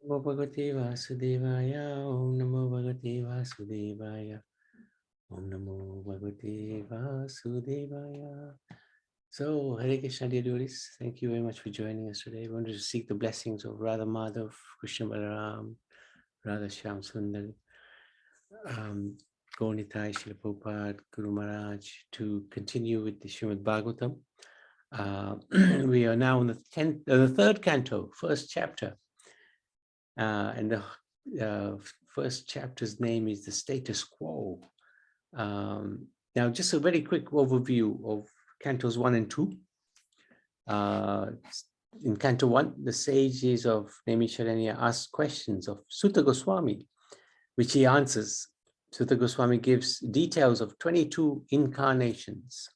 Namo Bhagavate Vasudevaya, Om Namo Bhagavate Vasudevaya, Om Namo Bhagavate Vasudevaya. So, Hare Krishna, dear devotees, thank you very much for joining us today. We wanted to seek the blessings of Radha Madhav, Krishna Balaram, Radha Shyam Sundar, Gaunitai, Srila Prabhupada, Guru Maharaj, to continue with the Srimad Bhagavatam. We are now in the third canto, first chapter. And the first chapter's name is The Status Quo. Now, just a very quick overview of cantos 1 and 2. In canto 1, the sages of Naimisharanya ask questions of Sutta Goswami, which he answers. Sutta Goswami gives details of 22 incarnations,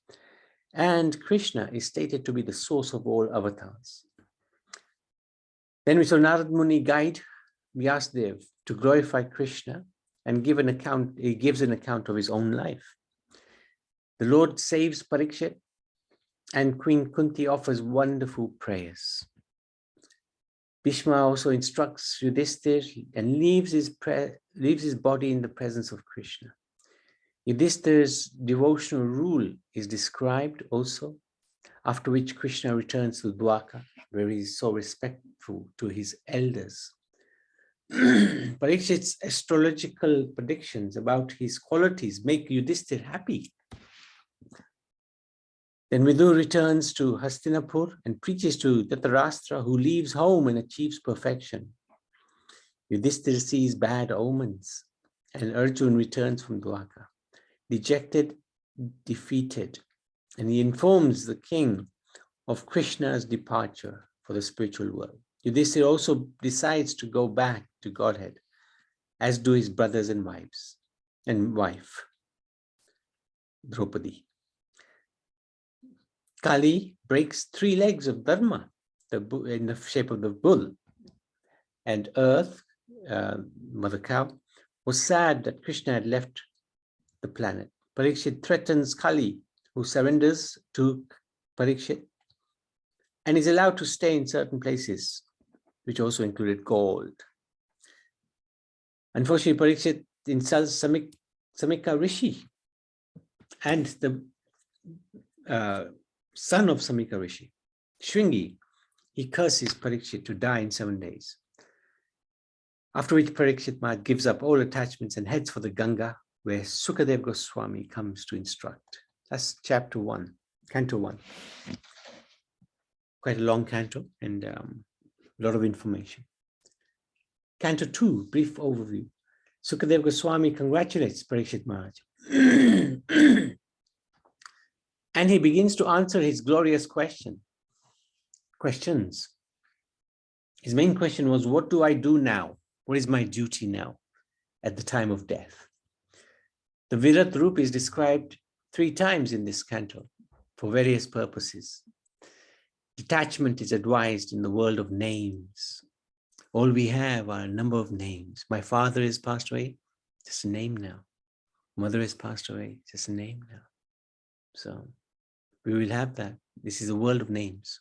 and Krishna is stated to be the source of all avatars. Then we saw Narad Muni guide Vyasadeva to glorify Krishna and give an account. He gives an account of his own life. The Lord saves Parikshit, and Queen Kunti offers wonderful prayers. Bhishma also instructs Yudhishthir and leaves his body in the presence of Krishna. Yudhishthir's devotional rule is described also, after which Krishna returns to Dwarka, where he is so respectful to his elders. Parikshit's astrological predictions about his qualities make Yudhishthir happy. Then Vidur returns to Hastinapur and preaches to Dhritarashtra, who leaves home and achieves perfection. Yudhishthir sees bad omens, and Arjun returns from Dwarka, dejected, defeated, and he informs the king of Krishna's departure for the spiritual world. Yudhishthir also decides to go back to Godhead, as do his brothers and wives and wife, Draupadi. Kali breaks 3 legs of Dharma in the shape of the bull, and Earth, Mother Cow, was sad that Krishna had left the planet. Parikshit threatens Kali, who surrenders to Parikshit and is allowed to stay in certain places, which also included gold. Unfortunately, Parikshit insults Samika Rishi, and the son of Samika Rishi, Shringi, he curses Parikshit to die in 7 days. After which Parikshit Maharaj gives up all attachments and heads for the Ganga, where Sukadev Goswami comes to instruct. That's chapter 1, canto 1. Quite a long canto and a lot of information. Canto 2, brief overview. Sukadev Goswami congratulates Parikshit Maharaj. And he begins to answer his glorious questions. His main question was, what do I do now? What is my duty now at the time of death? The Virat Rup is described 3 times in this canto for various purposes. Detachment is advised in the world of names. All we have are a number of names. My father is passed away, just a name now. Mother is passed away, just a name now. So we will have that. This is a world of names.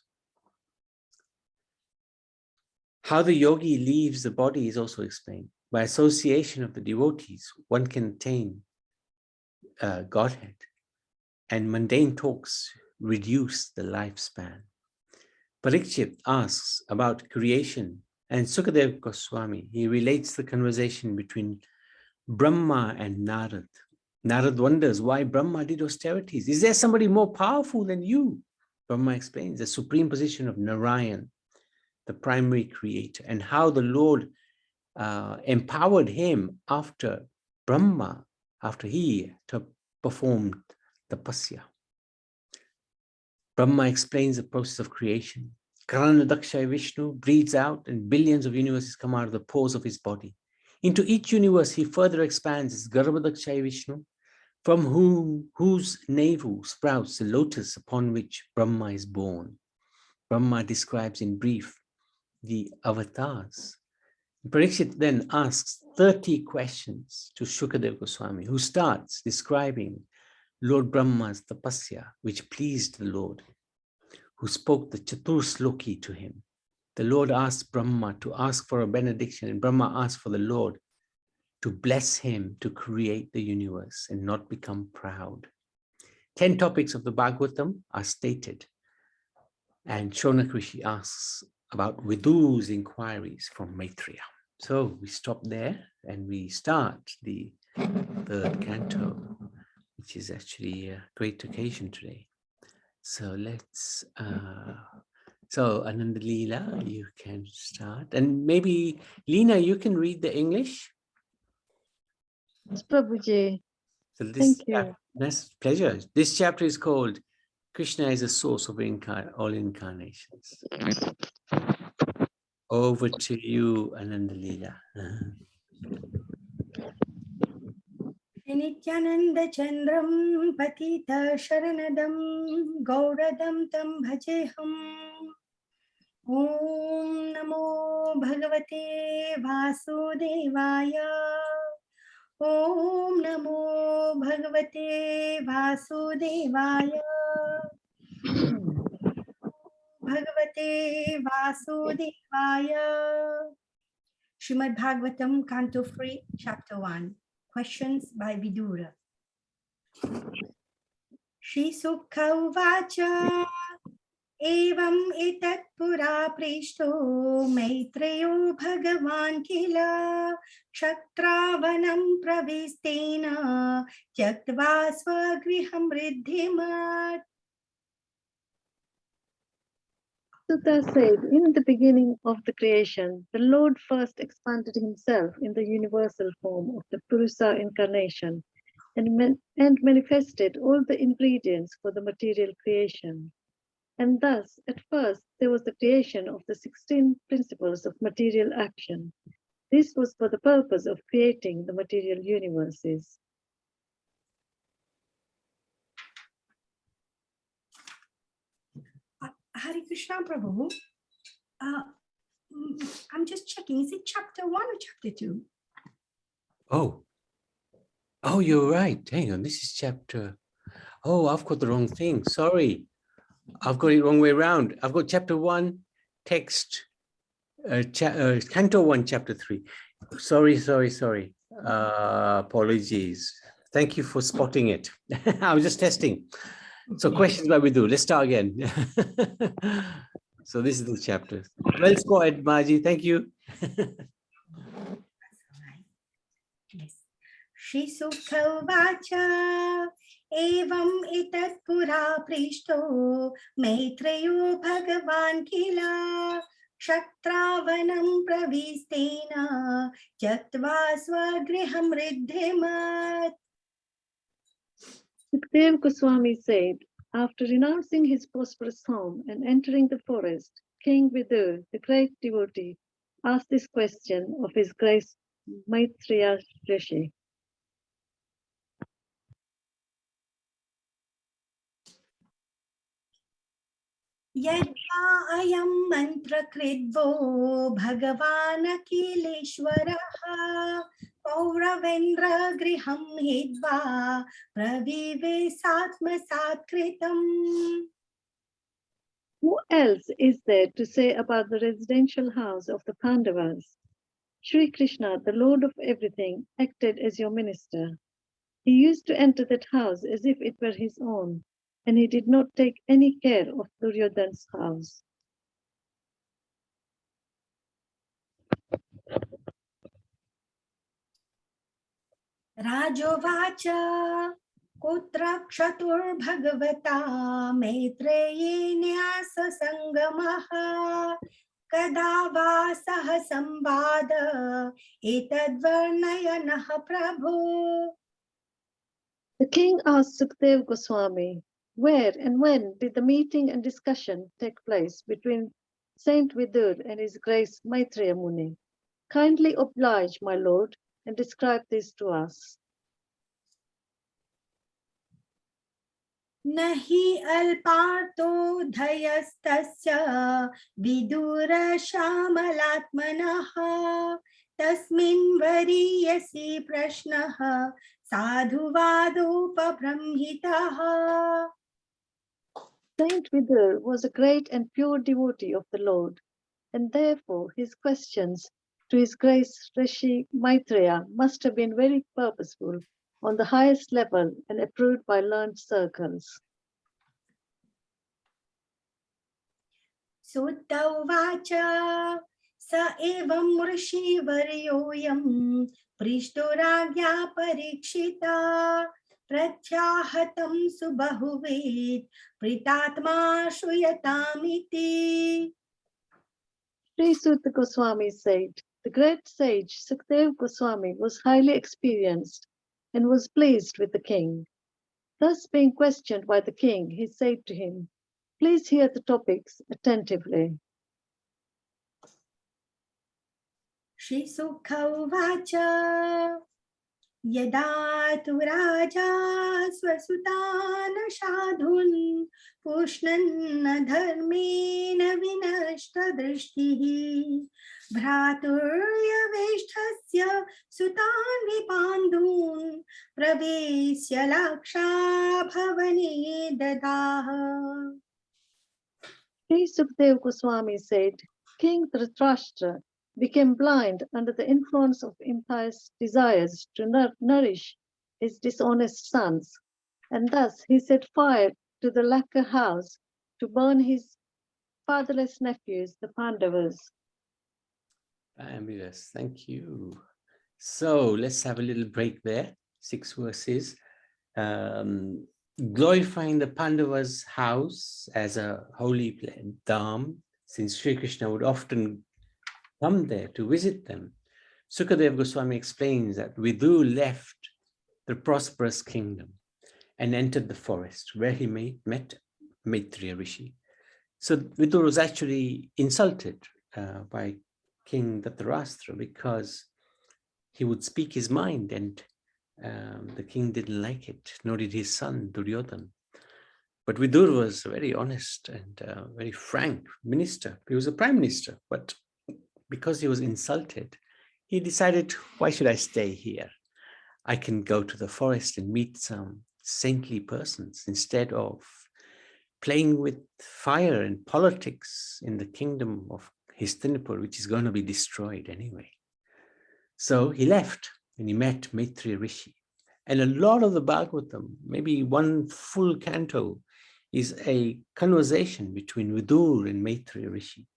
How the yogi leaves the body is also explained. By association of the devotees, one can attain Godhead, and mundane talks reduce the lifespan. Parikshit asks about creation, and Sukadev Goswami, he relates the conversation between Brahma and Narad. Narad wonders why Brahma did austerities. Is there somebody more powerful than you? Brahma explains the supreme position of Narayan, the primary creator, and how the Lord empowered him after Brahma, after he performed tapasya. Brahma explains the process of creation. Karanadakshay Vishnu breathes out and billions of universes come out of the pores of his body. Into each universe, he further expands his Garbhadakshay Vishnu, from whose navel sprouts the lotus upon which Brahma is born. Brahma describes in brief the avatars. Parikshit then asks 30 questions to Shukadev Goswami, who starts describing Lord Brahma's tapasya, which pleased the Lord, who spoke the Chatur Sloki to him. the Lord asked Brahma to ask for a benediction, and Brahma asked for the Lord to bless him to create the universe and not become proud. 10 topics of the Bhagavatam are stated, and Shonak Rishi asks about Vidu's inquiries from Maitreya. So we stop there and we start the third canto, which is actually a great occasion today. So let's, so Ananda Leela, you can start. And maybe Leena, you can read the English. Yes, Prabhuji. So this, Thank you. That's pleasure. This chapter is called Krishna is the source of all incarnations. Over to you, Ananda Leela. Nityananda Chandram Patita Sharanadam Gauradam Tam Bhajeham. Om Namo Bhagavate Vasudevaya. Om Namo Bhagavate Vasudevaya. Bhagavate Vasudevaya. Srimad Bhagavatam, Canto 3, Chapter 1. Questions by Vidura. Shri Sukha Uvacha Evam etat pura prishto Maitreyo Bhagavan kila Kshatravanam pravistena Tyaktva swagriham riddhimat. Sutta said, in the beginning of the creation, the Lord first expanded himself in the universal form of the Purusa incarnation and manifested all the ingredients for the material creation. And thus, at first, there was the creation of the 16 principles of material action. This was for the purpose of creating the material universes. Hare Krishna Prabhu. I'm just checking. Is it chapter 1 or chapter 2? Oh, you're right. Hang on, this is chapter. Oh, I've got the wrong thing. Sorry. I've got it wrong way around. I've got chapter 1, text, Canto 1, chapter 3. Sorry. Apologies. Thank you for spotting it. I was just testing. So questions by Vidhu. Let's start again. So this is the chapter. Well spotted, Maji. Thank you. Yes. Shri Sukha Uvacha Evam etat pura prishto Maitreyo Bhagavan kila Kshatravanam pravistena Tyaktva swagriham riddhimat. Sukadeva Goswami said, after renouncing his prosperous home and entering the forest, King Vidur, the great devotee, asked this question of his grace Maitreya Rishi. Yadva ayam mantra kridvo Bhagavan Akileshwaraha Pauravendra griham hidva Pravive satma satkritam. Who else is there to say about the residential house of the Pandavas? Sri Krishna, the Lord of everything, acted as your minister. He used to enter that house as if it were his own, and he did not take any care of Duryodhana's house. Rajovacha Kutra Kshatur Bhagavata Maitreyi Nyasa Sangamaha Kada va saha sambada etadvarnayanaha prabhu. The king asked Sukadeva Goswami, where and when did the meeting and discussion take place between Saint Vidur and his grace Maitreya Muni? Kindly oblige, my lord, and describe this to us. Nahi alparto dhayastasya vidura shamalatmanaha tasmin variyasi prashnaha sadhuvadopabramhitaha. Saint Vidur was a great and pure devotee of the Lord. and therefore his questions to His Grace Rishi Maitreya must have been very purposeful, on the highest level and approved by learned circles. Sutta uvacha sa evam ऋषिवर्योऽयं पृष्टो राज्ञा परीक्षिता प्रत्याहतं सुबहुवेद प्रीतात्मा श्रूयतामिति. Sri Sutta Goswami said, the great sage Sukadeva Goswami was highly experienced and was pleased with the king. Thus being questioned by the king, he said to him, please hear the topics attentively. Shri Sukha uvacha yada tu raja swasutana shadhun pushnanna dharmena vinashta drishtihi भ्रातुर्यवेष्ठस्य सुतान् विपाण्डून् प्रवेश्य लाक्षा भवने ददाह. Sri Sukadeva Goswami said, King Dhritarashtra became blind under the influence of impious desires to nourish his dishonest sons, and thus he set fire to the lacquer house to burn his fatherless nephews, the Pandavas. Fabulous, thank you. So let's have a little break there. 6 verses. Glorifying the Pandavas' house as a holy dham, since Sri Krishna would often come there to visit them. Sukadeva Goswami explains that Vidu left the prosperous kingdom and entered the forest where he met Maitreya Rishi. So Vidu was actually insulted by King Dhritarashtra because he would speak his mind, and the king didn't like it, nor did his son Duryodhan. But Vidur was a very honest and very frank minister. He was a prime minister, but because he was insulted, he decided, why should I stay here? I can go to the forest and meet some saintly persons instead of playing with fire and politics in the kingdom of Hastinapur, which is going to be destroyed anyway. So he left and he met Maitreya Rishi. And a lot of the Bhagavatam, maybe one full canto, is a conversation between Vidur and Maitreya Rishi.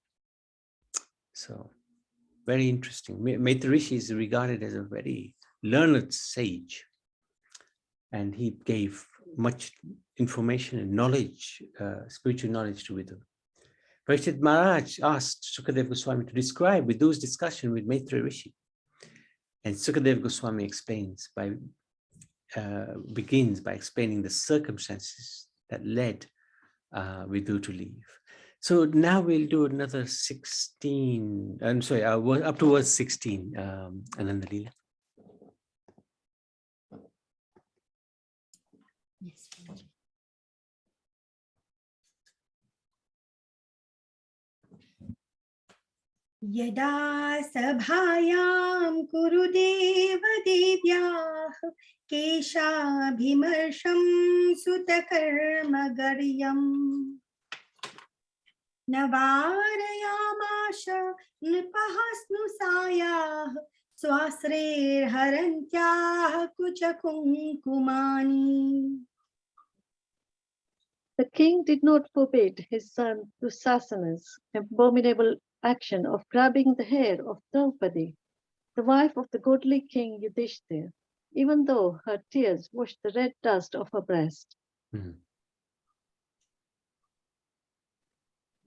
So very interesting. Maitreya Rishi is regarded as a very learned sage, and he gave much information and knowledge, spiritual knowledge to Vidur. Parikshit Maharaj asked Sukadeva Goswami to describe Vidur's discussion with Maitreya Rishi. And Sukadeva Goswami begins by explaining the circumstances that led Vidur to leave. So now we'll do another 16, I'm sorry, up to verse 16, Ananda Leela. Yes. Yada sabhayam kurudev devyah keshabhimarsham sutakarma garyam navaryamasha nipahasnusayah swasrer harantyah kuchakunkumani. The king did not forbid his son Dusasana's abominable action of grabbing the hair of Draupadi, the wife of the godly king Yudhishthir, even though her tears washed the red dust of her breast.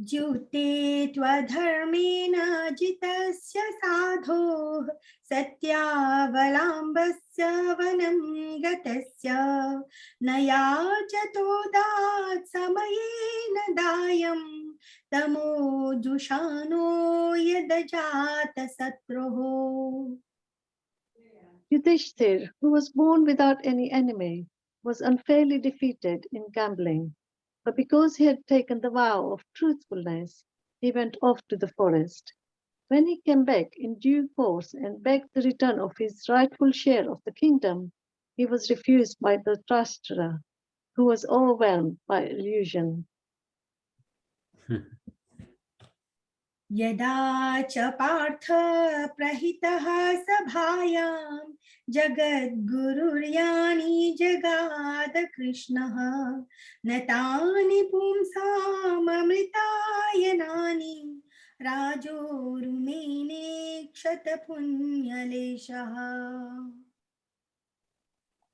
Jyute twadharmena jitasya sadhoh satyavalambasya vanam gatasya nayajato dat samayena dayam tamo jushano yadajata satroho. Yudhishthir, who was born without any enemy, was unfairly defeated in gambling. But because he had taken the vow of truthfulness, he went off to the forest. When he came back in due course and begged the return of his rightful share of the kingdom, he was refused by Dhritarashtra, who was overwhelmed by illusion. यदा च पार्थ प्रहितः सभायां जगद्गुरुर्यानि जगाद कृष्णः न तानि पुंसाममृतायनानि राजोरुमेने क्षतपुण्यलेशः.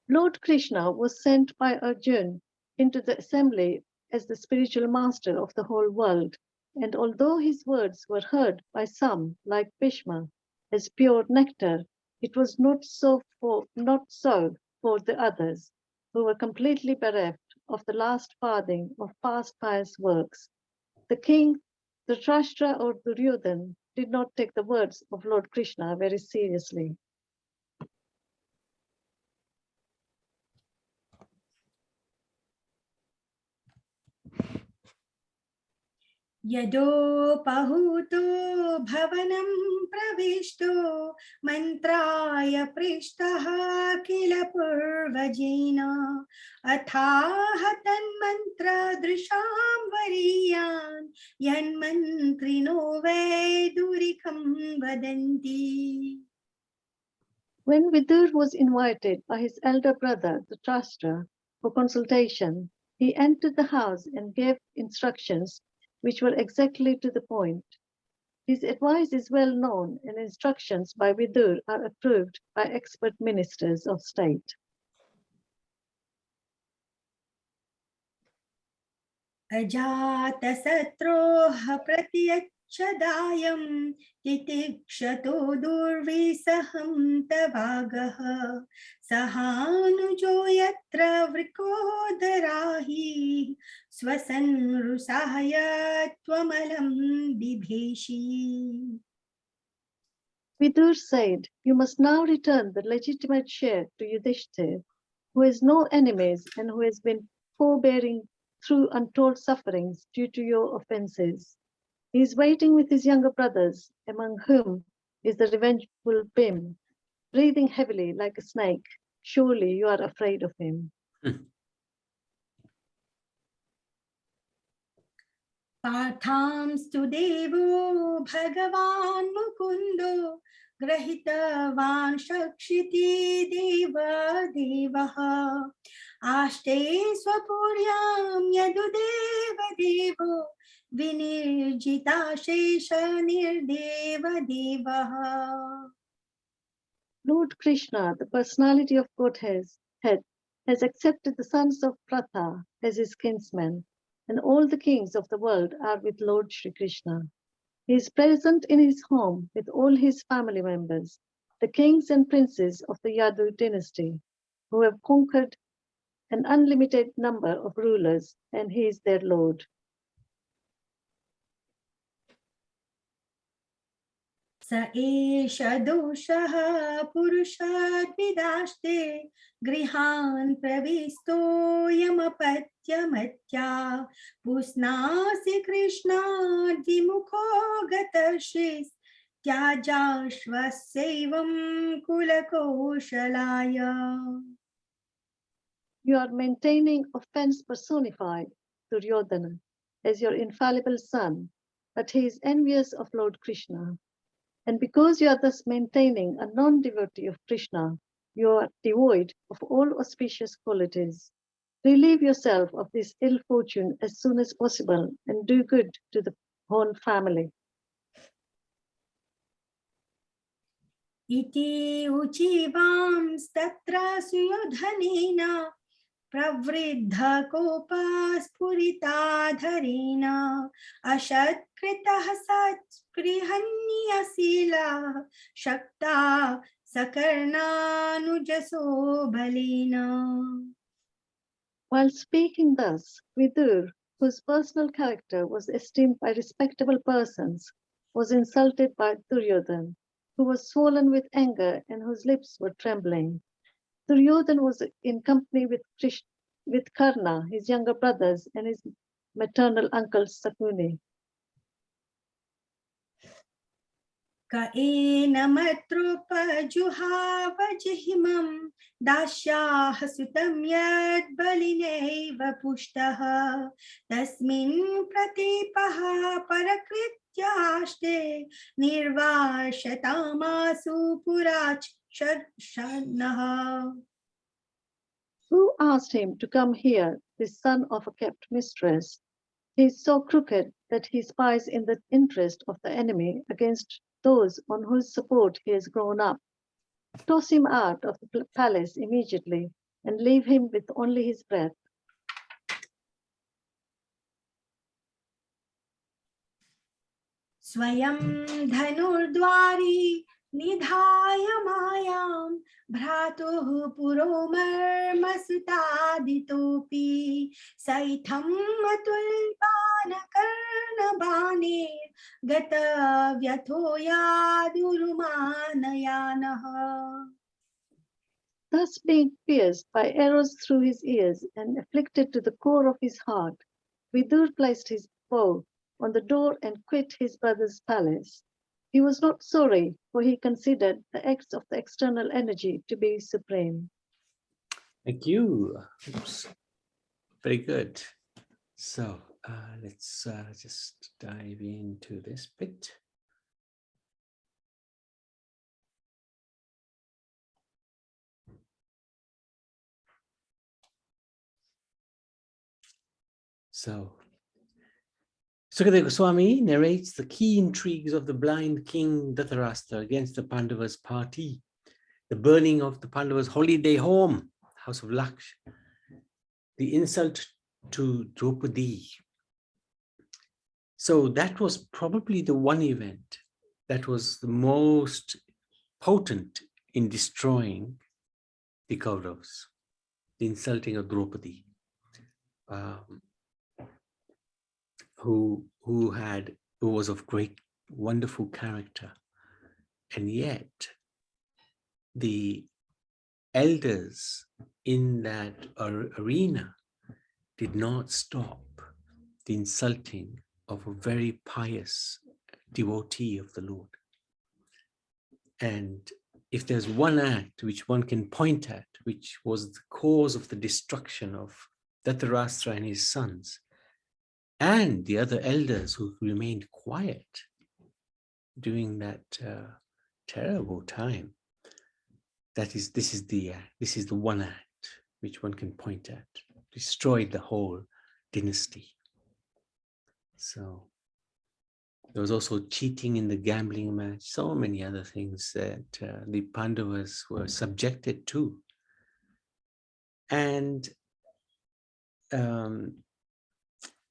Lord Krishna was sent by Arjuna into the assembly as the spiritual master of the whole world, and although his words were heard by some, like Bhishma, as pure nectar, it was not so for the others, who were completely bereft of the last farthing of past pious works. The king, Dhritarashtra or Duryodhana, did not take the words of Lord Krishna very seriously. यदोपहूतो भवनं प्रविष्टो मन्त्राय पृष्टः किल पूर्वजेन अथाह तन्मन्त्रदृशां वरीयान् यन्मन्त्रिणो वैदुरिकं वदन्ति. When Vidur was invited by his elder brother, Dhritarashtra, for consultation, he entered the house and gave instructions which were exactly to the point. His advice is well known, and instructions by Vidur are approved by expert ministers of state. अजातशत्रोः प्रत्यक्षदायं तितिक्षतो दुर्विसहं तवागः सहानुजो यत्र वृकोदराहि स्वसन्रुषाय त्वमलं बिभेषि. Vidur said, "You must now return the legitimate share to Yudhishthir, who has no enemies and who has been forbearing through untold sufferings due to your offenses. He is waiting with his younger brothers, among whom is the revengeful Bhim, breathing heavily like a snake. Surely you are afraid of him." पार्थांस्तु देवो भगवान् मुकुन्दो ग्रहीतवान् शक्षिति देवदेवः आष्टे स्वपुर्यां यदुदेव देवो विनिर्जिताशेष निर्देवदेवः. Lord Krishna, the personality of Godhead, has accepted the sons of Pratha as his kinsmen, and all the kings of the world are with Lord Shri Krishna. He is present in his home with all his family members, the kings and princes of the Yadu dynasty, who have conquered an unlimited number of rulers, and he is their Lord. स एष दोषः पुरुषाद्विदास्ते गृहान् प्रविष्टोऽयमपत्यमत्या पुष्णासि कृष्णाद्विमुखो गतर्षिस्त्याजाश्वस्यैवं कुलकौशलाय. You are maintaining offense personified, Duryodhana, as your infallible son, but he is envious of Lord Krishna. And because you are thus maintaining a non-devotee of Krishna, you are devoid of all auspicious qualities. Relieve yourself of this ill fortune as soon as possible and do good to the whole family. इति उचीवांस्तत्र सुयोधनेन प्रवृद्धकोपस्फुरिताधरेण अशत्कृतः सत्स्पृहन्यशीलः शक्ता सकर्णानुजसो बलेन. While speaking thus, Vidur, whose personal character was esteemed by respectable persons, was insulted by Duryodhana, who was swollen with anger and whose lips were trembling. Duryodhana was in company with Karna, his younger brothers, and his maternal uncle Sakuni. क एनमत्रोपजुहावजिहिमं दास्याः सुतं यद् बलिनैव पुष्टः तस्मिन् प्रतीपः परकृत्य Satyaste Nirvashatamasu Purachanaha. Who asked him to come here, this son of a kept mistress? He is so crooked that he spies in the interest of the enemy against those on whose support he has grown up. Toss him out of the palace immediately and leave him with only his breath. Swayam dhanurdvari nidhaya mayam bhratuh puromarmasutaditopi saitham matulpanakarnabane gata vyathoya durumanayanah. Thus being pierced by arrows through his ears and afflicted to the core of his heart, Vidur placed his bow on the door and quit his brother's palace. He was not sorry, for he considered the acts of the external energy to be supreme. Thank you. Oops. Very good. So let's just dive into this bit. So, Sukadeva Goswami narrates the key intrigues of the blind king Dhritarashtra against the Pandavas' party, the burning of the Pandavas' holiday home, house of Laksh, the insult to Draupadi. So that was probably the one event that was the most potent in destroying the Kauravas, the insulting of Draupadi. Who was of great, wonderful character, and yet the elders in that arena did not stop the insulting of a very pious devotee of the Lord. And if there's one act which one can point at, which was the cause of the destruction of Dhritarashtra and his sons, and the other elders who remained quiet during that terrible time, this is the one act which one can point at, destroyed the whole dynasty. So there was also cheating in the gambling match, so many other things that the Pandavas were subjected to. And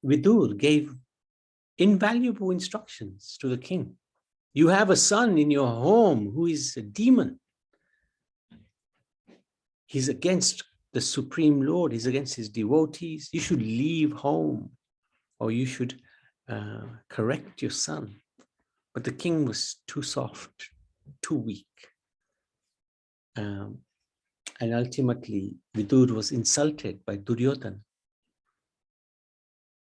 Vidur gave invaluable instructions to the king. You have a son in your home who is a demon. He's against the Supreme Lord. He's against his devotees. You should leave home, or you should correct your son. But the king was too soft, too weak. And ultimately, Vidur was insulted by Duryodhana.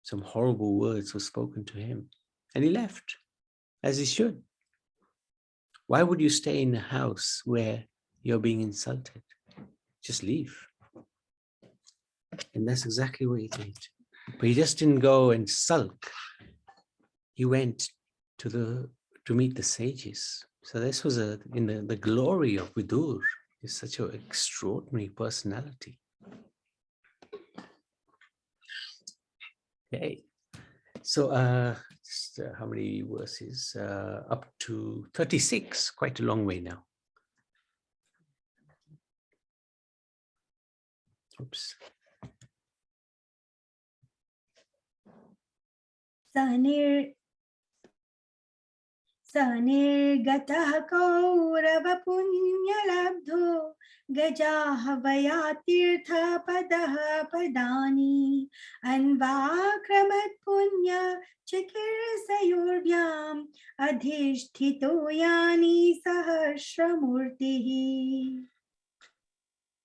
Some horrible words were spoken to him, and he left, as he should. Why would you stay in a house where you're being insulted? Just leave. And that's exactly what he did. But he just didn't go and sulk. He went to meet the sages. So this was in the glory of Vidur. He's such an extraordinary personality. Okay. So how many verses? Up to 36, quite a long way now. Oops. Sanirgatah kaurava punyalabdho gajahvaya tirtha padaha padani anvakramat punya chikirsayorvyam adhishthito yani sahasramurtihi.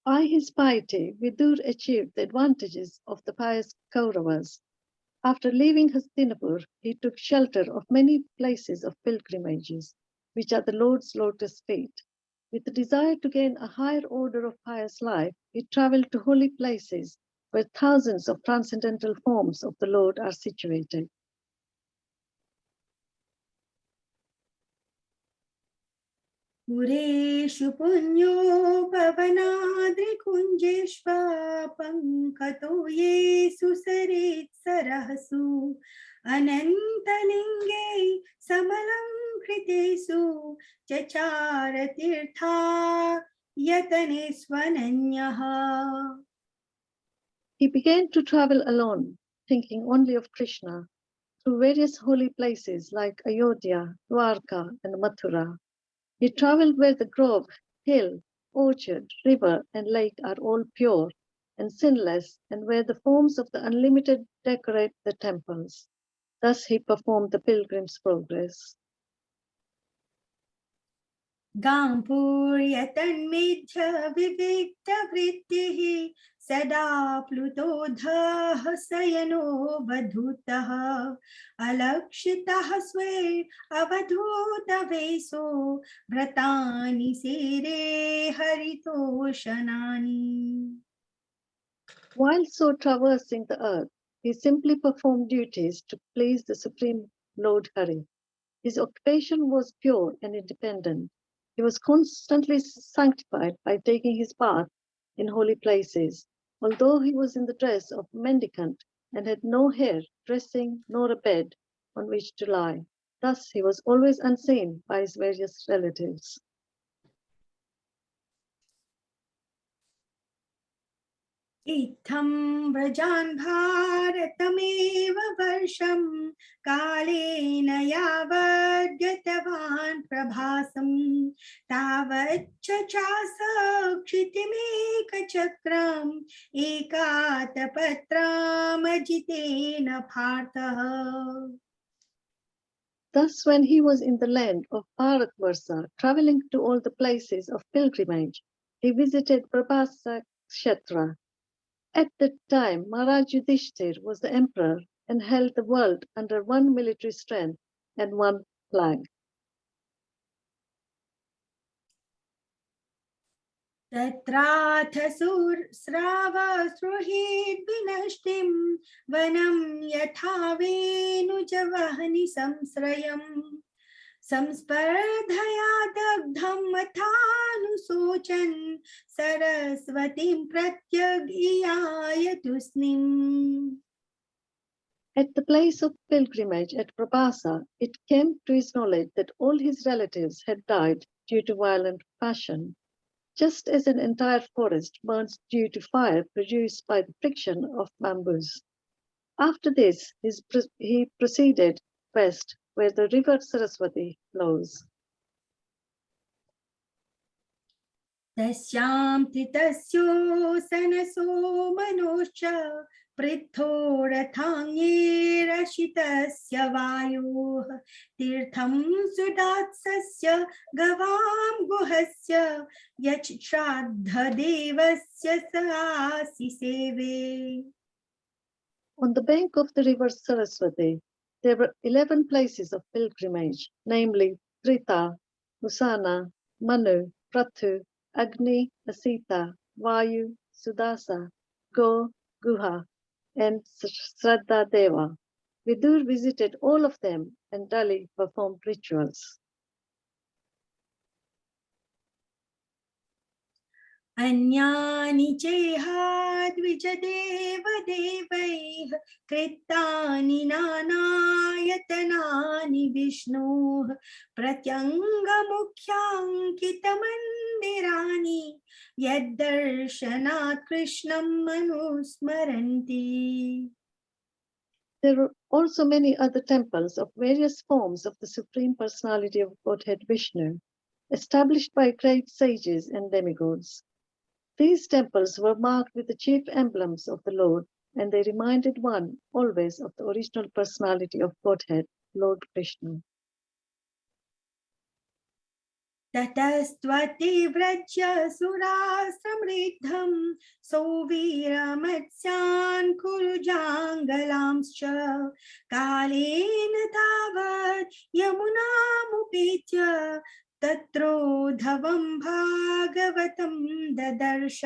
By his piety, Vidur achieved the advantages of the pious Kauravas. After leaving Hastinapur, he took shelter of many places of pilgrimages, which are the Lord's lotus feet. With the desire to gain a higher order of pious life, he traveled to holy places where thousands of transcendental forms of the Lord are situated. पुरेषु पुण्यो भवनाद्रिकुञ्जेष्वपङ्कतो येषु सरेत्सरःसु अनन्तलिङ्गे समलङ्कृतेषु चचार तीर्था यतनेष्वनन्यः. He began to travel alone, thinking only of Krishna, through various holy places like Ayodhya, Dwarka, and Mathura. He traveled where the grove, hill, orchard, river, and lake are all pure and sinless, and where the forms of the unlimited decorate the temples. Thus he performed the pilgrim's progress. गाम्भूर्यतन्मेध्य विविक्तवृत्तिः सदा प्लुतोधः शयनो वधूतः अलक्षितः स्वे अवधूतवेषो व्रतानि सेरे हरितोषणानि. While so traversing the earth, he simply performed duties to please the Supreme Lord Hari. His occupation was pure and independent. He was constantly sanctified by taking his bath in holy places. Although he was in the dress of mendicant and had no hair, dressing, nor a bed on which to lie. Thus he was always unseen by his various relatives. इत्थं व्रजान् भारतमेव वर्षं कालेन यावद् गतवान् प्रभासं तावच्च क्षितिमेकचक्रम् एकातपत्रामजितेन पार्थः. Thus, when he was in the land of Bharatvarsha, traveling to all the places of pilgrimage, he visited Prabhasa Kshetra. At that time, Maharaj Yudhishthir was the emperor and held the world under one military strength and one flag. तत्राथ स्रावसृहीद् विनष्टिं वनं यथा वेणुजवहनि संश्रयम् संस्पर्धया दग्धं मथानुशोचन् सरस्वतीं प्रत्यगीयाय तुस्निम्. At the place of pilgrimage at Prabhasa, it came to his knowledge that all his relatives had died due to violent passion. Just as an entire forest burns due to fire produced by the friction of bamboos. After this, he proceeded west, where the river Saraswati flows. तस्यां तितस्योऽसनसो मनोश्च पृथोरथाङ्गेरशितस्य वायोः तीर्थं सुदात्सस्य गवां गुहस्य यच् श्राद्धदेवस्य स आसि सेवे. On the bank of the river Saraswati, there were 11 places of pilgrimage, namely Trita, Usana, Manu, Prathu, Agni, Asita, Vayu, Sudasa, Go, Guha, and Shraddha Deva. Vidur visited all of them and Dali performed rituals. अन्यानि चेह द्विजदेवदेवैः कृतानि नानायतनानि विष्णोः प्रत्यङ्गमुख्याङ्कितमन्दिराणि यद्दर्शनात् कृष्णं मनुस्मरन्ति. There were also many other temples of various forms of the Supreme Personality of Godhead Vishnu, established by great sages and demigods. These temples were marked with the chief emblems of the Lord, and they reminded one always of the original personality of Godhead, Lord Krishna. ततस्त्वतिव्रज्य सुरासमृद्धं सौवीरमत्स्यान् कुरुजाङ्गलांश्च कालेन तावत् यमुनामुपेत्य तत्रोद्धवं भागवतं ददर्श.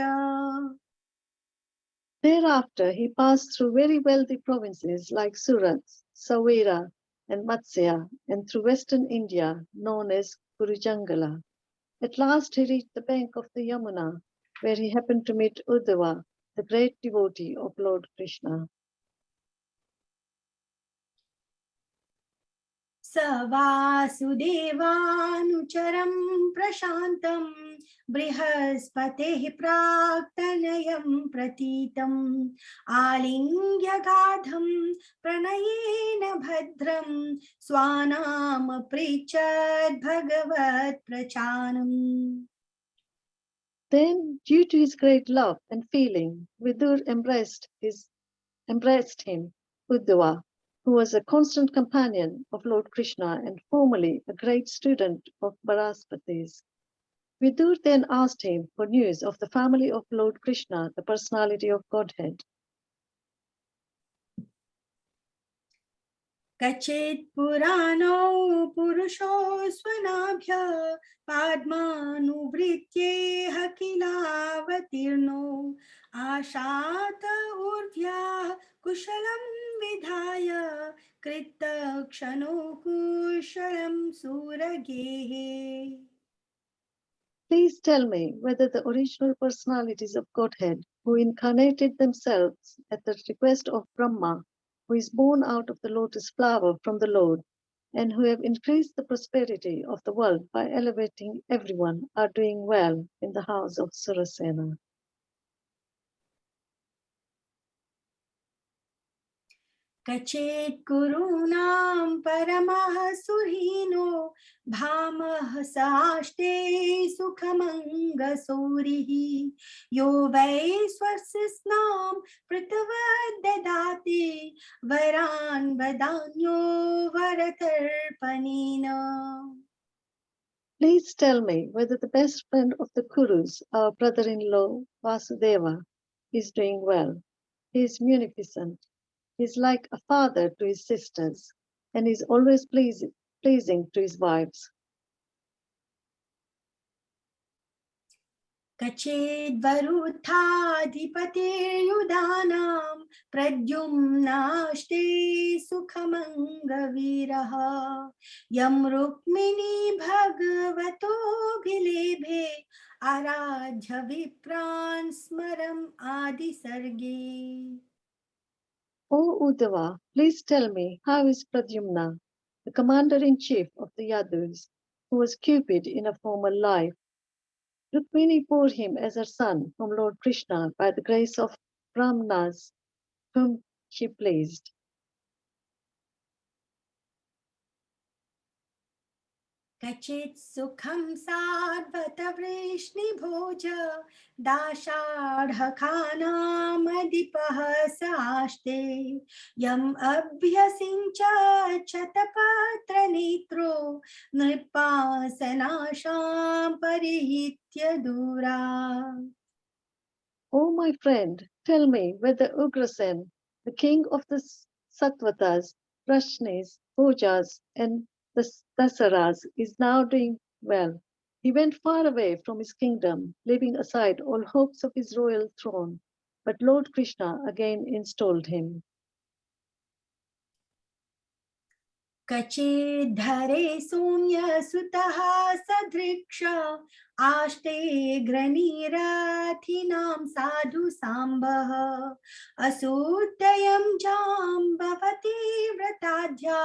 Thereafter, he passed through very wealthy provinces like Surat, Savira, and Matsya, and through western India, known as Kurujangala. At last he reached the bank of the Yamuna, where he happened to meet Uddhava, the great devotee of Lord Krishna. स वासुदेवानुचरं प्रशान्तं बृहस्पतेः प्राक्तनयं प्रतीतम् आलिङ्ग्य गाढं प्रणयेन भद्रं स्वानामपृच्छद् भगवत्प्रचानम्. Then, due to his great love and feeling, Vidur embraced him, Uddhava, who was a constant companion of Lord Krishna and formerly a great student of Baraspati's. Vidur then asked him for news of the family of Lord Krishna, the personality of Godhead. कचित् पुराणो पुरुषो स्वनाभ्य पाद्मानुवृत्त्येह किलावतीर्णो आशात ऊर्ध्या कुशलं विधाय कृतक्षणो कुशलं सुरगेः. Please tell me whether the original personalities of Godhead, who incarnated themselves at the request of Brahma, who is born out of the lotus flower from the Lord, and who have increased the prosperity of the world by elevating everyone, are doing well in the house of Surasena. कचेत् कुरूणां परमः सुहीनो भामः साष्टे सुखमङ्गसूरिः यो वै स्वस्नां पृथवद् ददाति वरान् वदान्यो वरतर्पणेन. Please tell me whether the best friend of the Kurus, our brother-in-law Vasudeva, is doing well. He is munificent. He is like a father to his sisters, and is always pleasing to his wives. कचेद्वरुथाधिपतिर्युधानां प्रद्युम्नाष्टे सुखमङ्गवीरः यं रुक्मिणी भगवतोऽभिलेभे आराध्य विप्रान् स्मरम् आदिसर्गे. O Uddhava, please tell me how is Pradyumna, the commander-in-chief of the Yadus, who was Cupid in a former life? Rukmini bore him as her son from Lord Krishna by the grace of Brahmanas, whom she pleased. कचित् सुखं सार्वतवृष्णिभोज दाशाढकानामधिपः साष्टे यम् अभ्यसिञ्चतपत्रनेत्रो नृपासनाशां परिहित्य दूरा. O my friend, tell me whether Ugrasen, the king of the Sattvatas, Prashnis, Bhojas, and the Dasaras, is now doing well. He went far away from his kingdom, leaving aside all hopes of his royal throne, but Lord Krishna again installed him. कचेद्धरे सौम्यसुतः सदृक्ष Ashte ग्रनीरथिनां साधु साम्बः असूदयं जाम्बवती व्रताध्या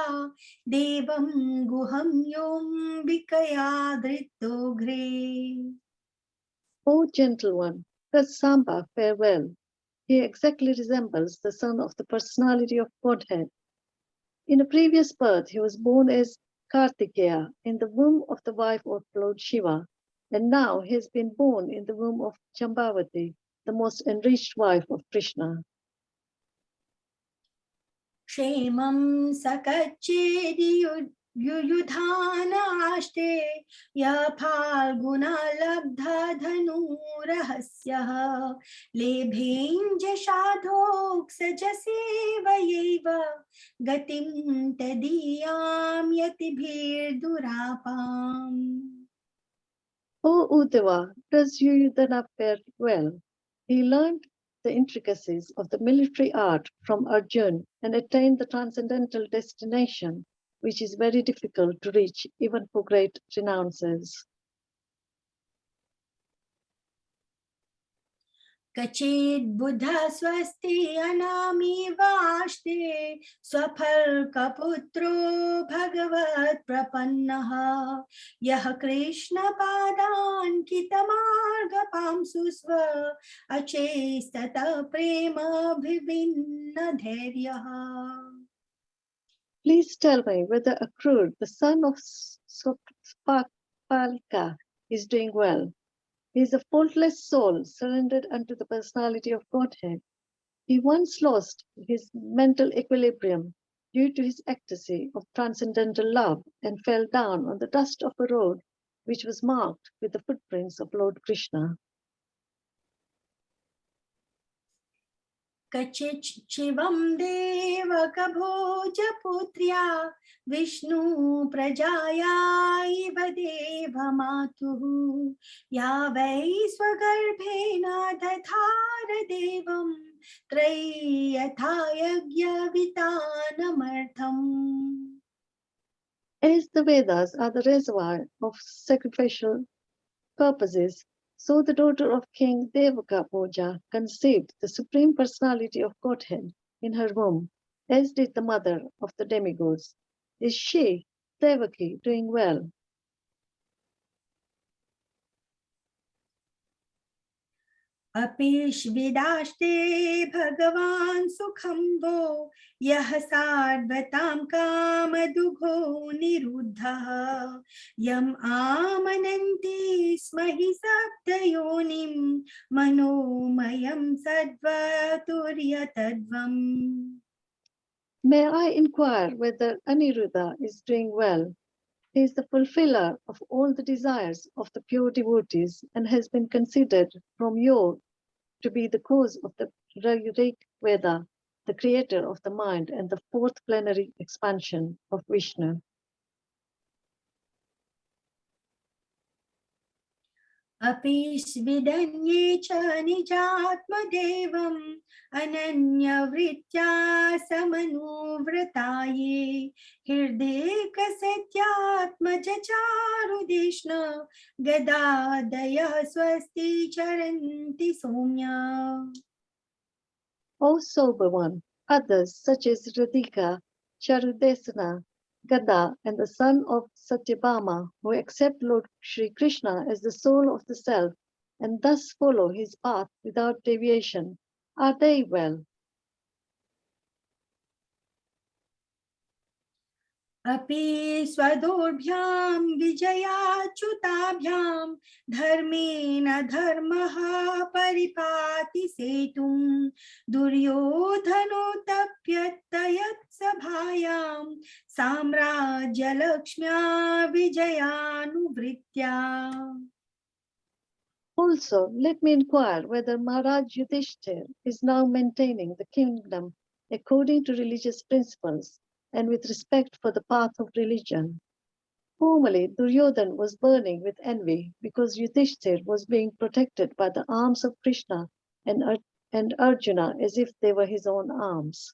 देवं गुहं योऽम्बिकया धृतोघ्रे. O gentle one, does Samba fare well? He exactly resembles the son of the personality of Godhead. In a previous birth, he was born as Kartikeya in the womb of the wife of Lord Shiva, and now he has been born in the womb of Jambavati, the most enriched wife of Krishna. क्षेमं सकच्चेद्युयुधानाष्टे यफाल्गुना लब्धधनुरहस्यः लेभेञ्जशाधोक्सजसेवयैव गतिं तदीयां यतिभिर्दुरापाम्. O Uddhava, does Yuyudhana fare well? He learned the intricacies of the military art from Arjun and attained the transcendental destination, which is very difficult to reach even for great renouncers. Kachid buddha swasti anami vaste swafal kaputro bhagavat prapannaha yah krishna padan kitamarga pamsusva achestata prema bhivinna dharyaha. Please tell me whether Akrur, the son of Spalka, is doing well. He is a faultless soul surrendered unto the personality of Godhead. He once lost his mental equilibrium due to his ecstasy of transcendental love and fell down on the dust of a road which was marked with the footprints of Lord Krishna. Kachichivam devaka bhoja putriya Vishnu prajaya iva deva matuhu Yavai swagarbhena dathara devam Trayatha vitanam. As the Vedas are the reservoir of sacrificial purposes, so the daughter of King Devaka Puja conceived the Supreme Personality of Godhead in her womb, as did the mother of the demigods. Is she, Devaki, doing well? Apishvidaste Bhagavan Sukhambho Yah Sarvatam Kamadugho Niruddha Yam Amananti Smahi Saptayonim Manomayam Sadva Turya Tadvam. May I inquire whether Aniruddha is doing well? He is the fulfiller of all the desires of the pure devotees and has been considered from yore to be the cause of the Rig Veda, the creator of the mind and the fourth plenary expansion of Vishnu. Apishvidanye cha nijatma devam ananya vritya samanuvrataye hirdeka satyatma chacharu dishna gadadaya swasti charanti somya. O sober one, others such as Radhika, Charudesana, Gada, and the son of Satyabhama, who accept Lord Sri Krishna as the soul of the self and thus follow his path without deviation, are they well? Api swadobhyam vijayachutabhyam dharmena dharmaha paripati setum duryodhano tapyatayat sabhayam samrajya lakshmya vijayanuvritya. Also, let me inquire whether Maharaj Yudhishthir is now maintaining the kingdom according to religious principles and with respect for the path of religion. Formerly, Duryodhan was burning with envy because Yudhishthir was being protected by the arms of Krishna and Arjuna as if they were his own arms.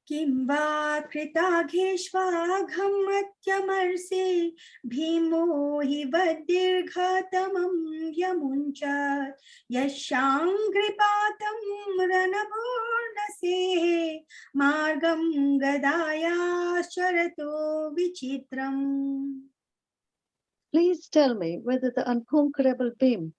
Kim va kritagheshvagham atyamarse bhimo hi vadirghatamam yamunchat yashangripatam ranaburnase margam gadaya sharato vichitram. Please tell me whether the unconquerable Bhim,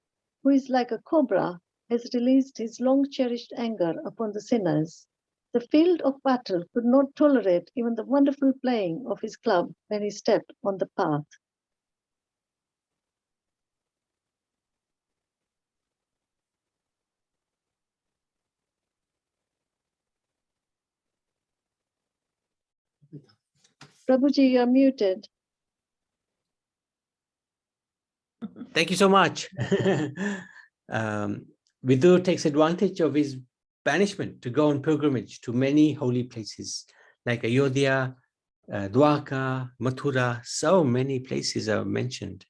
who is like a cobra, has released his long-cherished anger upon the sinners. The field of battle could not tolerate even the wonderful playing of his club when he stepped on the path. Prabhuji, you are muted. Thank you so much. Vidur takes advantage of his banishment to go on pilgrimage to many holy places like Ayodhya, Dwarka, Mathura. So many places are mentioned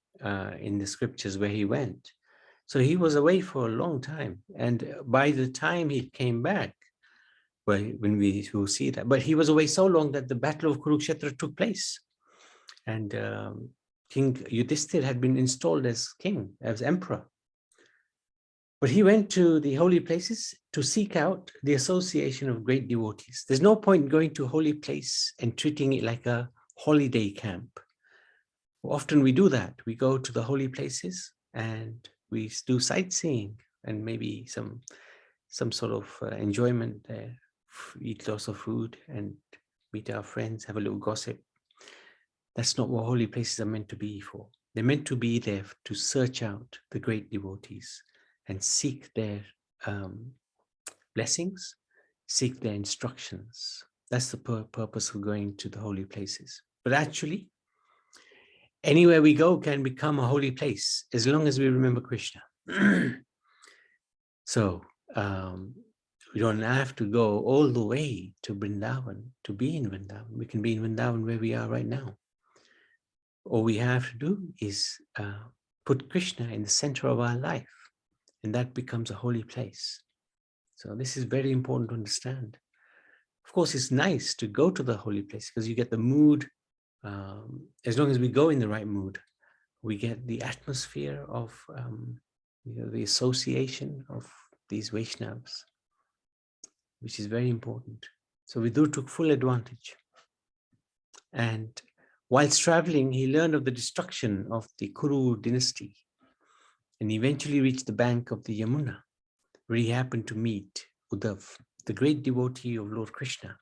in the scriptures where he went. So he was away for a long time. And by the time he came back, well, when we will see that, but he was away so long that the Battle of Kurukshetra took place. And King Yudhishthira had been installed as king, as emperor. But he went to the holy places to seek out the association of great devotees. There's no point going to a holy place and treating it like a holiday camp. Often we do that. We go to the holy places and we do sightseeing and maybe some sort of enjoyment there, eat lots of food and meet our friends, have a little gossip. That's not what holy places are meant to be for. They're meant to be there to search out the great devotees and seek their blessings, seek their instructions. That's the purpose of going to the holy places. But actually, anywhere we go can become a holy place as long as we remember Krishna. So we don't have to go all the way to Vrindavan to be in Vrindavan. We can be in Vrindavan where we are right now. All we have to do is put Krishna in the center of our life, and that becomes a holy place. So this is very important to understand. Of course, it's nice to go to the holy place because you get the mood. As long as we go in the right mood, we get the atmosphere of the association of these Vaishnavas, which is very important. So Vidur took full advantage. And whilst traveling, he learned of the destruction of the Kuru dynasty and eventually reached the bank of the Yamuna, where he happened to meet Uddhav, the great devotee of Lord Krishna,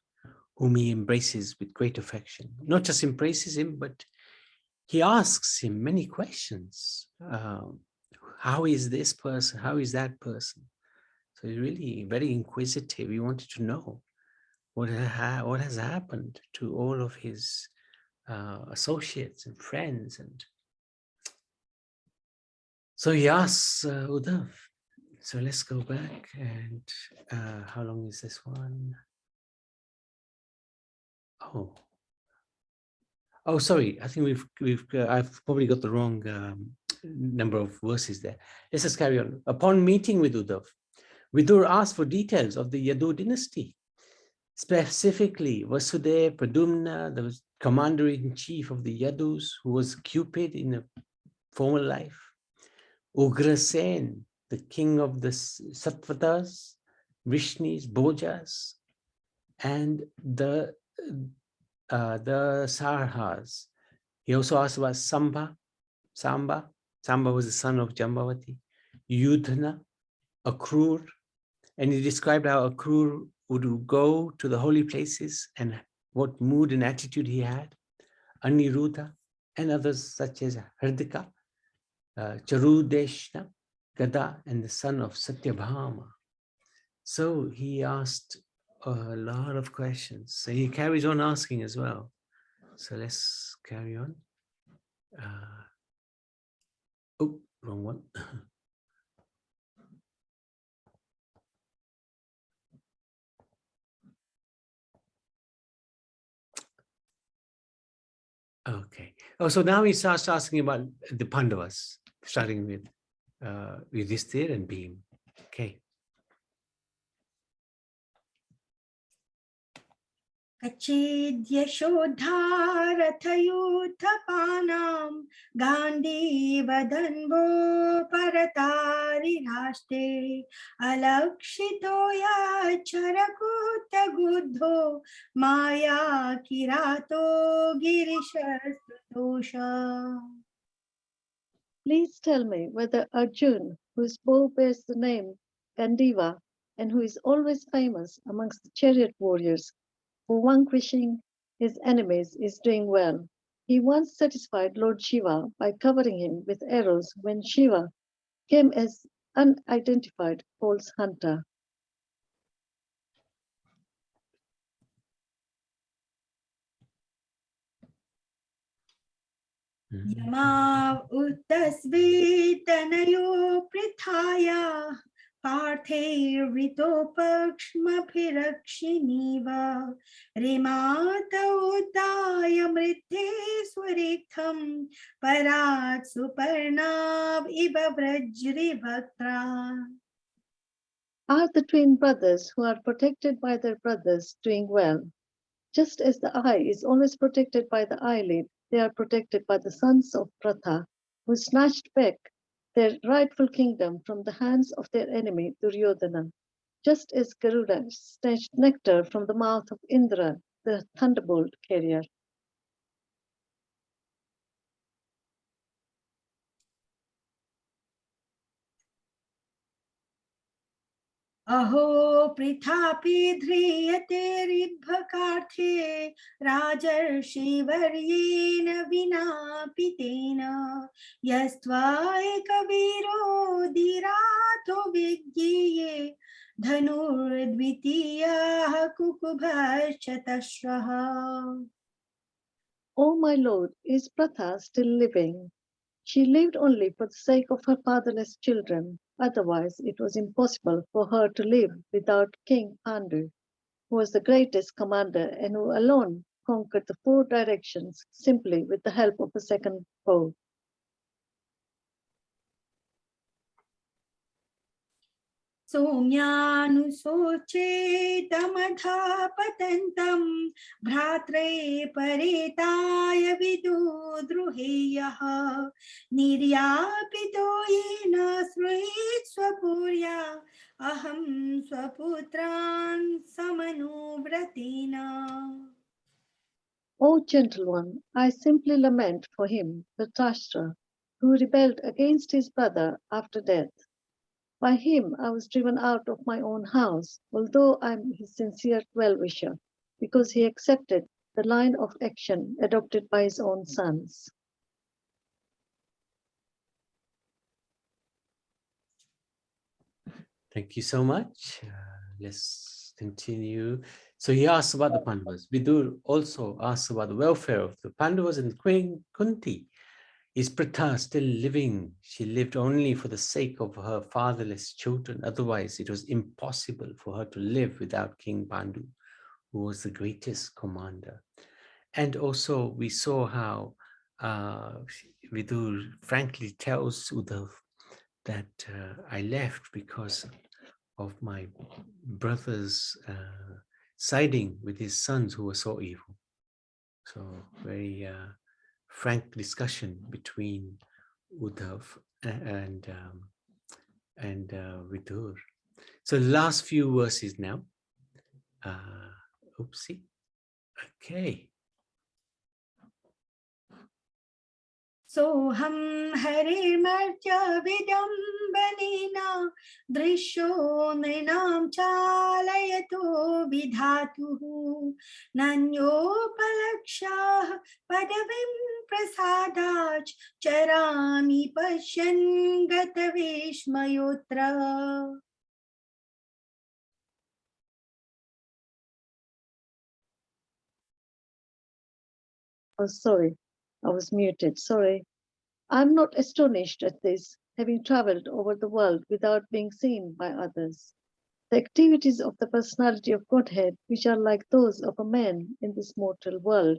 whom he embraces with great affection. Not just embraces him, but he asks him many questions. How is this person? How is that person? So he's really very inquisitive. He wanted to know what has happened to all of his associates and friends. And so he asks Uddhav. So let's go back. And how long is this one? Oh, sorry. I think I've probably got the wrong number of verses there. Let's just carry on. Upon meeting with Uddhav, Vidur asked for details of the Yadu dynasty. Specifically, Vasudeva Pradumna, the commander-in-chief of the Yadus, who was Cupid in a former life. Ugrasen, the king of the Sattvatas, Vrishnis, Bhojas, and the Sarhas. He also asked about Samba. Samba was the son of Jambavati. Yudhana, Akrur, and he described how Akrur would go to the holy places and what mood and attitude he had. Aniruddha and others such as Hardika, Charudeshna, Gada, and the son of Satyabhama. So he asked a lot of questions. So he carries on asking as well. So let's carry on. Oh, wrong one. Okay. Oh, so now he starts asking about the Pandavas, starting with Yudhishthira and Bhim. Okay. Kachidhyashodharathayuthapānam Gandhīvadhanvo paratāriraste alakshitoya charakutagudho maya kirato girishastutosha. Please tell me whether Arjun, whose bow bears the name Gandiva and who is always famous amongst the chariot warriors for vanquishing his enemies, is doing well. He once satisfied Lord Shiva by covering him with arrows when Shiva came as unidentified false hunter. Yama uttasvetanayo prithaya parthe ritopakshmabhirakshiniva remata uddaya mrithe swariktham parat suparnav iva vrajrivaktra. Are the twin brothers who are protected by their brothers doing well? Just as the eye is always protected by the eyelid, they are protected by the sons of Pratha, who snatched back their rightful kingdom from the hands of their enemy Duryodhana, just as Garuda snatched nectar from the mouth of Indra, the thunderbolt carrier. अहो पृथापि ध्रियते ऋभकार्थे राजर्षिवर्येण विनापि तेन यस्त्वायकवीरो धीरातो विज्ञेये धनुर्द्वितीयः कुकुभश्च तस्रः. O my lord, is Pratha still living? She lived only for the sake of her fatherless children. Otherwise, it was impossible for her to live without King Pandu, who was the greatest commander and who alone conquered the 4 directions simply with the help of a second bow. सौम्यानुशोचेतमधापतन्तं भ्रात्रे परेताय विदुद्रुहेयः निर्यापितो येन श्रुयेत् स्वपुर्या अहं स्वपुत्रान् समनुव्रतेन. O gentle one, I simply lament for him, Dhritarashtra, who rebelled against his brother after death. By him I was driven out of my own house, although I am his sincere well-wisher, because he accepted the line of action adopted by his own sons. Thank you so much. Let's continue. So he asks about the Pandavas. Vidur also asks about the welfare of the Pandavas and Queen Kunti. Is Pratha still living? She lived only for the sake of her fatherless children. Otherwise, it was impossible for her to live without King Pandu, who was the greatest commander. And also, we saw how Vidur frankly tells Uddhav that I left because of my brother's siding with his sons who were so evil. So very frank discussion between Uddhav and Vidur. So last few verses now. Oopsie. Okay. सोऽहं हरिर्मर्त्य विडम्बनेन दृश्यो नृणां चालयतो विधातुः नन्योपलक्ष्याः पदवीं प्रसादाच् चरामि पश्यन् गतवेश्मयोऽत्र. Oh, sorry, I was muted, sorry. I'm not astonished at this, having traveled over the world without being seen by others. The activities of the personality of Godhead, which are like those of a man in this mortal world,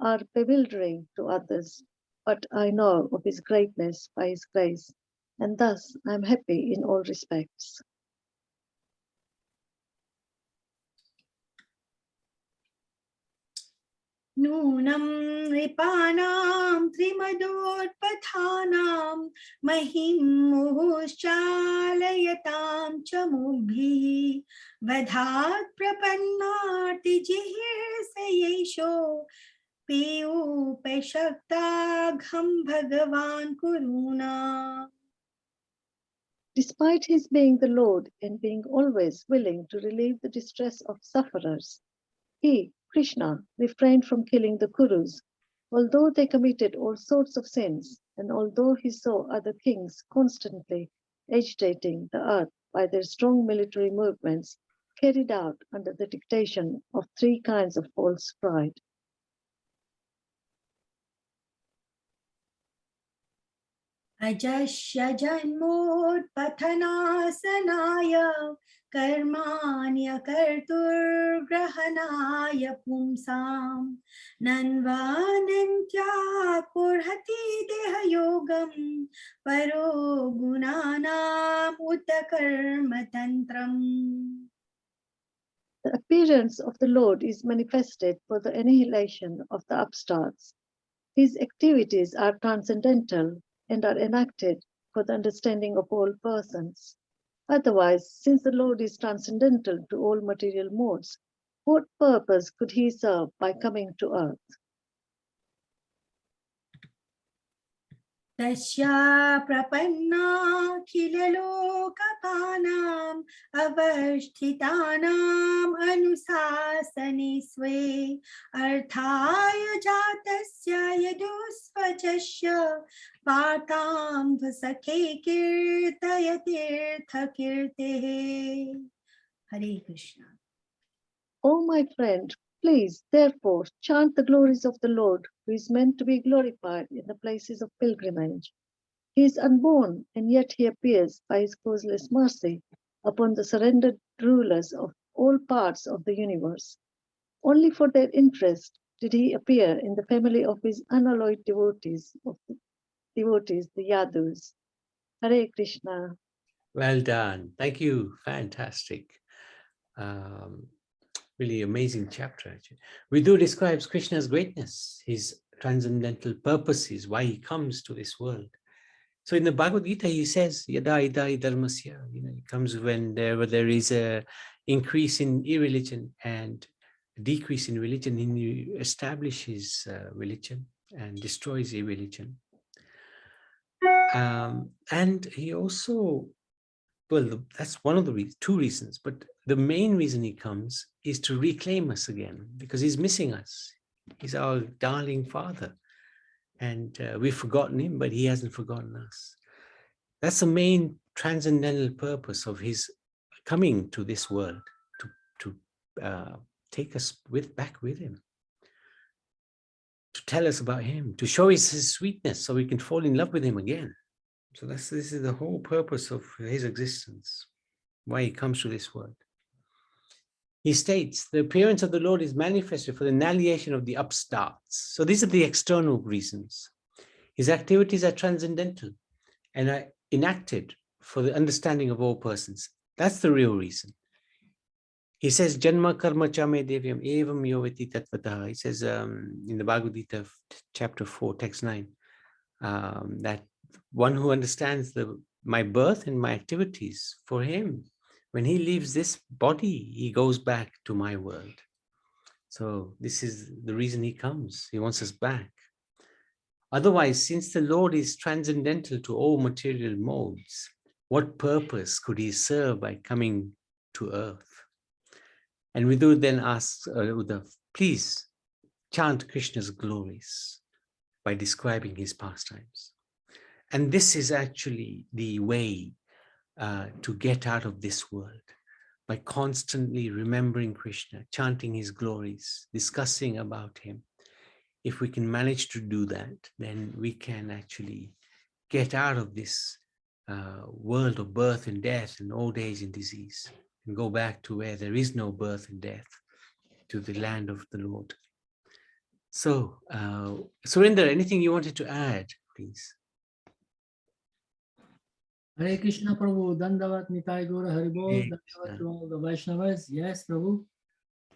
are bewildering to others, but I know of his greatness by his grace, and thus I am happy in all respects. नूनं नृपाणां त्रिमदोत्पथानां महिं मुहुश्चालयतां च मुग्भिः वधात् प्रपन्नातिजिहीर्षयेषो पेयोपशक्ताघं भगवान् कुरुणा. Despite his being the Lord and being always willing to relieve the distress of sufferers, he, Krishna, refrained from killing the Kurus, although they committed all sorts of sins, and although he saw other kings constantly agitating the earth by their strong military movements carried out under the dictation of 3 kinds of false pride. अजस्य जन्मोत्पथनासनाय कर्माण्यकर्तुर्ग्रहणाय पुंसां नन्वानन्त्यापुर्हति देहयोगं परो गुणानाम् उत कर्मतन्त्रम्. The appearance of the Lord is manifested for the annihilation of the upstarts. His activities are transcendental and are enacted for the understanding of all persons. Otherwise, since the Lord is transcendental to all material modes, what purpose could he serve by coming to earth? Tasya prapanna khilalokapanam avashthitanam anusasani swe arthaya jatasya yadusvachasya partam vasakhe kirtayatirtha kirtehe. Hare Krishna. O my friend, please, therefore, chant the glories of the Lord, who is meant to be glorified in the places of pilgrimage. He is unborn, and yet he appears by his causeless mercy upon the surrendered rulers of all parts of the universe. Only for their interest did he appear in the family of his unalloyed devotees, the Yadus. Hare Krishna. Well done. Thank you. Fantastic. Really amazing chapter, actually. Vidhu describes Krishna's greatness, his transcendental purposes, why he comes to this world. So in the Bhagavad Gita, he says, Yada idai dharmasya, he comes whenever there is a increase in irreligion and a decrease in religion, he establishes religion and destroys irreligion. And he also, well, that's one of the two reasons, but the main reason he comes is to reclaim us again, because he's missing us. He's our darling father, and we've forgotten him, but he hasn't forgotten us. That's the main transcendental purpose of his coming to this world, to take us back with him, to tell us about him, to show us his sweetness so we can fall in love with him again. So this is the whole purpose of his existence, why he comes to this world. He states, the appearance of the Lord is manifested for the annihilation of the upstarts. So these are the external reasons. His activities are transcendental and are enacted for the understanding of all persons. That's the real reason. He says, Janma karma chame devyam evam yoveti tatvataha. He says in the Bhagavad Gita, chapter 4, text 9, that one who understands my birth and my activities, for him, when he leaves this body, he goes back to my world. So this is the reason he comes. He wants us back. Otherwise, since the Lord is transcendental to all material modes, what purpose could he serve by coming to earth? And Vidhu then asks Uddhav, please chant Krishna's glories by describing his pastimes. And this is actually the way to get out of this world, by constantly remembering Krishna, chanting his glories, discussing about him. If we can manage to do that, then we can actually get out of this world of birth and death and old age and disease, and go back to where there is no birth and death, to the land of the Lord. So, Surinder, anything you wanted to add, please? Hare Krishna Prabhu, Dandavat Nitai Gora Haribol, Dandavat to all the Vaishnavas. Yes, Prabhu.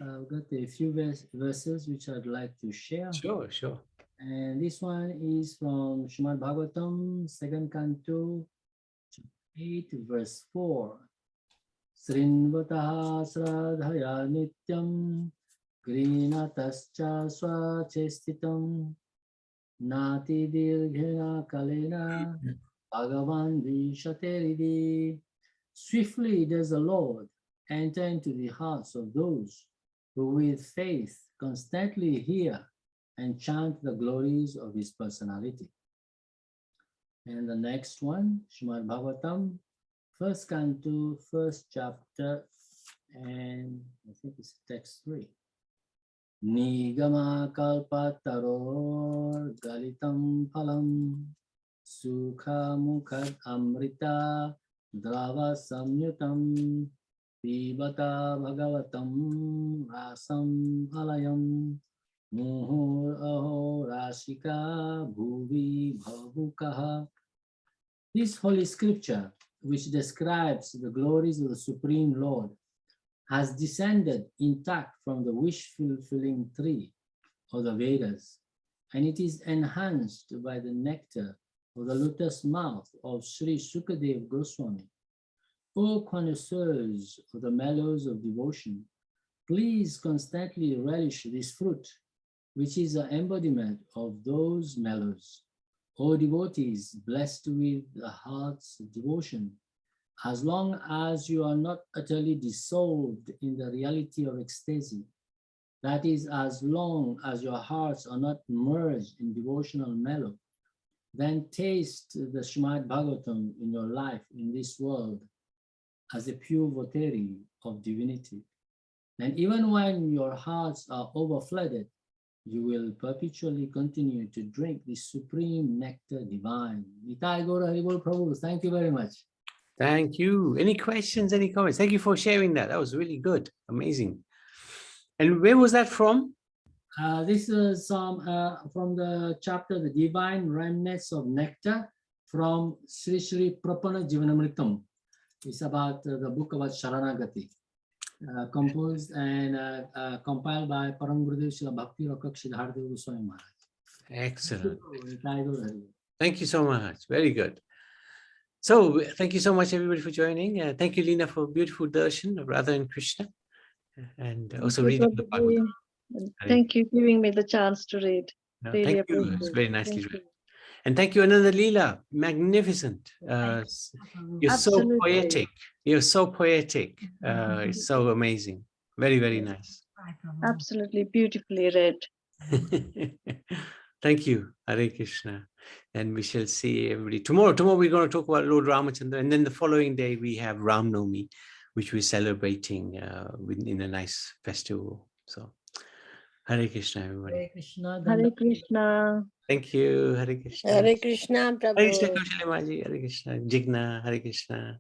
I've got a few verses which I'd like to share. Sure, sure. And this one is from Srimad Bhagavatam, 2nd Canto, 8, verse 4. Srinvataha sradhaya nityam, grinatascha swachestitam, nati dirghena kalena, Bhagavan Vishateridi. Swiftly does the Lord enter into the hearts of those who with faith constantly hear and chant the glories of his personality. And the next one, Srimad Bhagavatam, 1st Canto, 1st chapter, and I think it's text 3. Nigama kalpataror galitam phalam Sukha mukhad amrita drava samyutam pibata bhagavatam rasam alayam muhur aho rashika bhuvi bhavukaha. This holy scripture, which describes the glories of the Supreme Lord, has descended intact from the wish-fulfilling tree of the Vedas and it is enhanced by the nectar of the lotus mouth of Sri Sukadev Goswami. O connoisseurs of the mellows of devotion, please constantly relish this fruit, which is an embodiment of those mellows. O devotees blessed with the heart's devotion, as long as you are not utterly dissolved in the reality of ecstasy, that is, as long as your hearts are not merged in devotional mellow, then taste the Srimad Bhagavatam in your life in this world as a pure votary of divinity. And even when your hearts are overflooded, you will perpetually continue to drink the supreme nectar divine. Nitai Gaura Haribol Prabhu, thank you very much. Thank you. Any questions, any comments? Thank you for sharing that. That was really good. Amazing. And where was that from? This is from the chapter, The Divine Remnants of Nectar, from Sri Sri Prapana Jivanamritam. It's about the book about Sharanagati, composed and compiled by Param Gurudev Srila Bhakti Rakak Siddhartha Goswami Maharaj. Excellent. Thank you so much. Very good. So thank you so much, everybody, for joining. Thank you, Lina, for beautiful darshan of Radha and Krishna. And also reading the Bhagavatam. Thank you for giving me the chance to read. No, Really thank you. appreciate It's it. very nicely Thank read. you. And thank you, Ananda Leela. Magnificent. You're so Absolutely. poetic. You're so poetic. It's so amazing. Very, very nice. Absolutely beautifully read. Thank you, Hare Krishna. And we shall see everybody tomorrow. Tomorrow we're going to talk about Lord Ramachandra, and then the following day we have Ram Navami, which we're celebrating in a nice festival. So, Hare Krishna, everybody. Hare Krishna. Hare Krishna. Thank you, Hare Krishna. Hare Krishna, Hare Krishna, Prabhu. Kaushali Maji, Hare Krishna, Jigna, Hare Krishna.